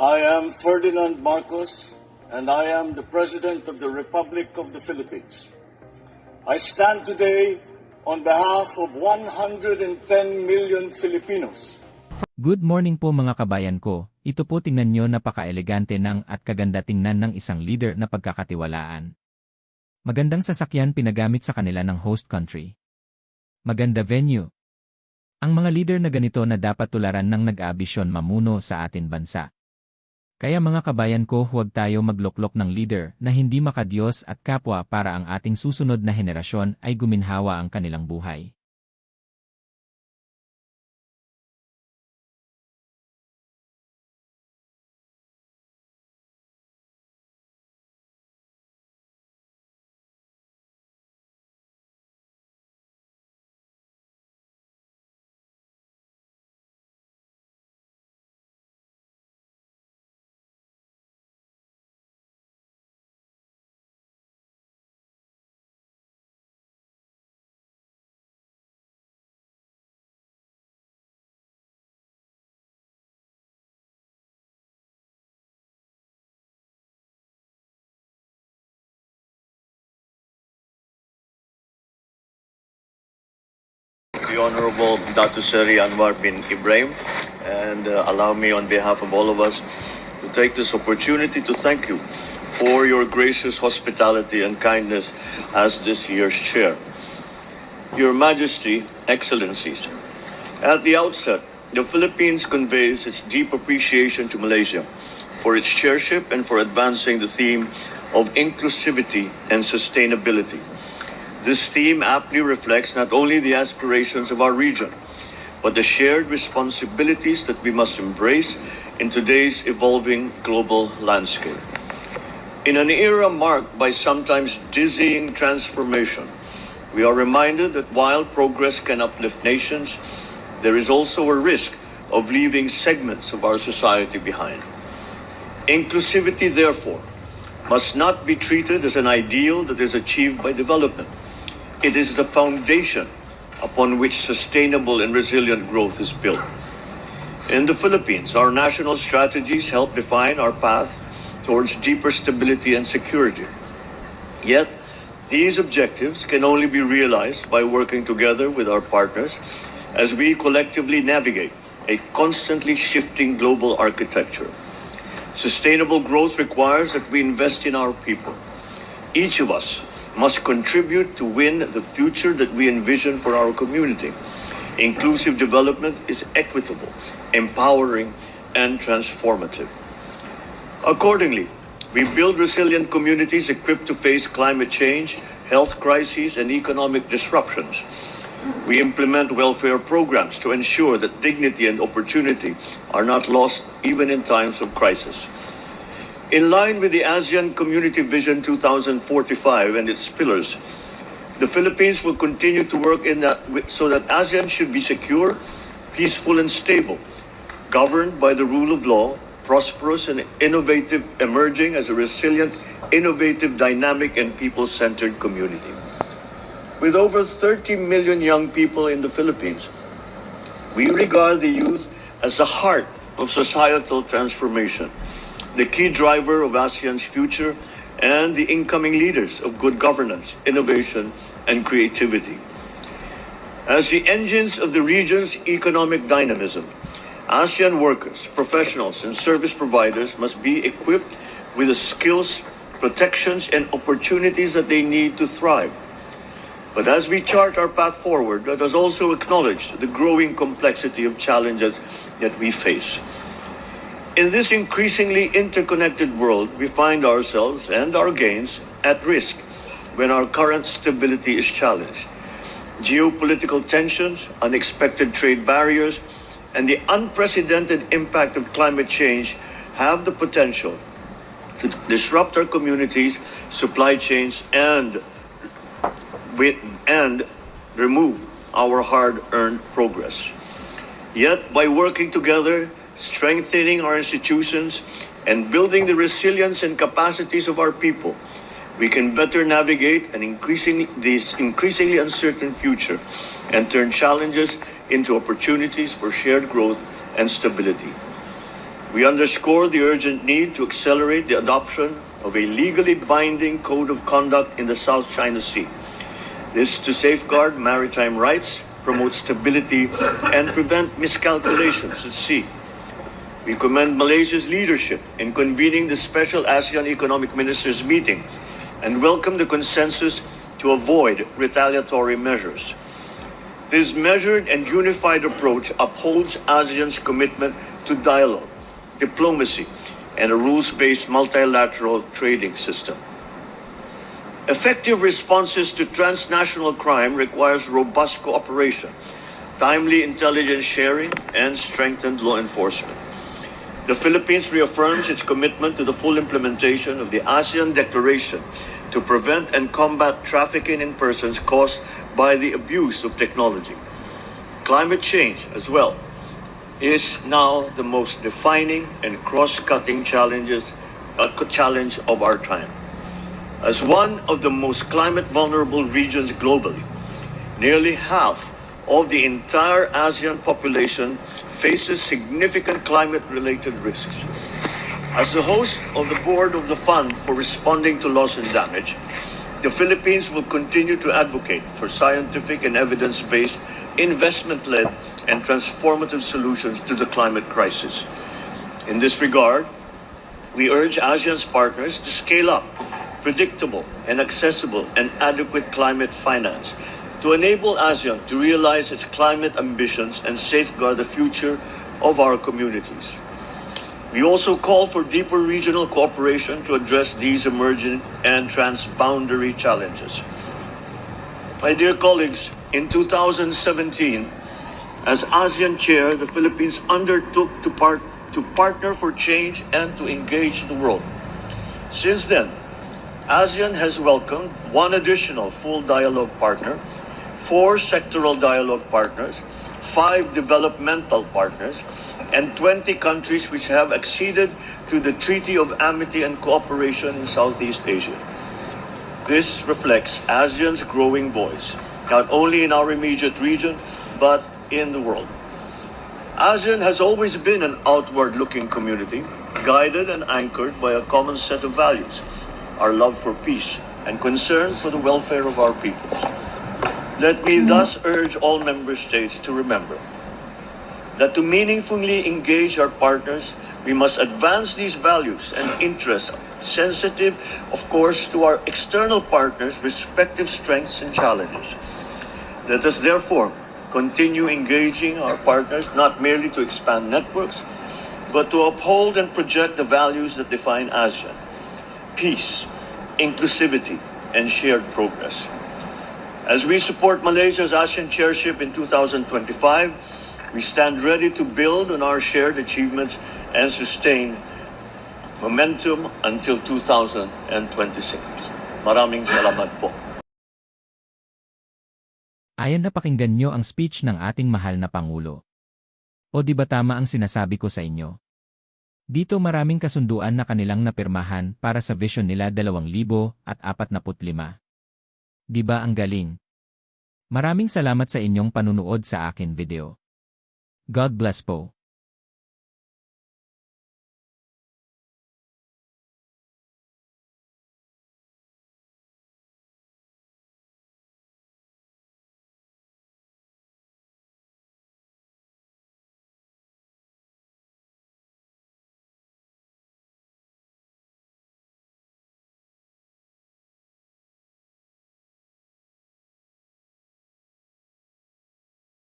I am Ferdinand Marcos, and I am the President of the Republic of the Philippines. I stand today on behalf of 110 million Filipinos. Good morning po mga kabayan ko. Ito po tingnan nyo, napaka-elegante ng at kaganda tingnan ng isang leader na pagkakatiwalaan. Magandang sasakyan pinagamit sa kanila ng host country. Maganda venue. Ang mga leader na ganito na dapat tularan ng nag-aambisyon mamuno sa atin bansa. Kaya mga kabayan ko, huwag tayo magloklok ng leader na hindi makadiyos at kapwa para ang ating susunod na henerasyon ay guminhawa ang kanilang buhay. The Honorable Datu Seri Anwar bin Ibrahim, and allow me on behalf of all of us to take this opportunity to thank you for your gracious hospitality and kindness as this year's chair. Your Majesty, Excellencies, at the outset, the Philippines conveys its deep appreciation to Malaysia for its chairship and for advancing the theme of inclusivity and sustainability. This theme aptly reflects not only the aspirations of our region, but the shared responsibilities that we must embrace in today's evolving global landscape. In an era marked by sometimes dizzying transformation, we are reminded that while progress can uplift nations, there is also a risk of leaving segments of our society behind. Inclusivity, therefore, must not be treated as an ideal that is achieved by development. It is the foundation upon which sustainable and resilient growth is built. In the Philippines, our national strategies help define our path towards deeper stability and security. Yet, these objectives can only be realized by working together with our partners as we collectively navigate a constantly shifting global architecture. Sustainable growth requires that we invest in our people. Each of us must contribute to win the future that we envision for our community. Inclusive development is equitable, empowering, and transformative. Accordingly, we build resilient communities equipped to face climate change, health crises, and economic disruptions. We implement welfare programs to ensure that dignity and opportunity are not lost even in times of crisis. In line with the Asean Community Vision 2045 and its pillars, the Philippines will continue to work so that ASEAN should be secure, peaceful, and stable, governed by the rule of law, prosperous and innovative, emerging as a resilient, innovative, dynamic, and people-centered community. With over 30 million young people in the Philippines, we regard the youth as the heart of societal transformation, the key driver of ASEAN's future, and the incoming leaders of good governance, innovation, and creativity. As the engines of the region's economic dynamism, ASEAN workers, professionals, and service providers must be equipped with the skills, protections, and opportunities that they need to thrive. But as we chart our path forward, let us also acknowledge the growing complexity of challenges that we face. In this increasingly interconnected world, we find ourselves and our gains at risk when our current stability is challenged. Geopolitical tensions, unexpected trade barriers, and the unprecedented impact of climate change have the potential to disrupt our communities, supply chains, and remove our hard-earned progress. Yet, by working together, strengthening our institutions, and building the resilience and capacities of our people, we can better navigate this increasingly uncertain future and turn challenges into opportunities for shared growth and stability. We underscore the urgent need to accelerate the adoption of a legally binding code of conduct in the South China Sea. This to safeguard maritime rights, promote stability, and prevent miscalculations at sea. We commend Malaysia's leadership in convening the special ASEAN Economic Ministers meeting and welcome the consensus to avoid retaliatory measures. This measured and unified approach upholds ASEAN's commitment to dialogue, diplomacy, and a rules-based multilateral trading system. Effective responses to transnational crime requires robust cooperation, timely intelligence sharing, and strengthened law enforcement. The Philippines reaffirms its commitment to the full implementation of the ASEAN Declaration to prevent and combat trafficking in persons caused by the abuse of technology. Climate change, as well, is now the most defining and cross-cutting challenge of our time. As one of the most climate-vulnerable regions globally, nearly half of the entire ASEAN population faces significant climate-related risks. As the host of the board of the Fund for Responding to Loss and Damage, the Philippines will continue to advocate for scientific and evidence-based, investment-led, and transformative solutions to the climate crisis. In this regard, we urge ASEAN's partners to scale up predictable and accessible and adequate climate finance to enable ASEAN to realize its climate ambitions and safeguard the future of our communities. We also call for deeper regional cooperation to address these emerging and transboundary challenges. My dear colleagues, in 2017, as ASEAN Chair, the Philippines undertook to partner for change and to engage the world. Since then, ASEAN has welcomed one additional full dialogue partner, 4 sectoral dialogue partners, 5 developmental partners, and 20 countries which have acceded to the Treaty of Amity and Cooperation in Southeast Asia. This reflects ASEAN's growing voice, not only in our immediate region, but in the world. ASEAN has always been an outward-looking community, guided and anchored by a common set of values, our love for peace and concern for the welfare of our peoples. Let me thus urge all member states to remember that to meaningfully engage our partners, we must advance these values and interests, sensitive, of course, to our external partners' respective strengths and challenges. Let us therefore continue engaging our partners not merely to expand networks, but to uphold and project the values that define ASEAN: peace, inclusivity, and shared progress. As we support Malaysia's ASEAN chairship in 2025, we stand ready to build on our shared achievements and sustain momentum until 2026. Maraming salamat po. Ayan, napakinggan nyo ang speech ng ating mahal na Pangulo. O di ba tama ang sinasabi ko sa inyo? Dito maraming kasunduan na kanilang napirmahan para sa vision nila 2045. Di ba ang galing? Maraming salamat sa inyong panunood sa akin video. God bless po.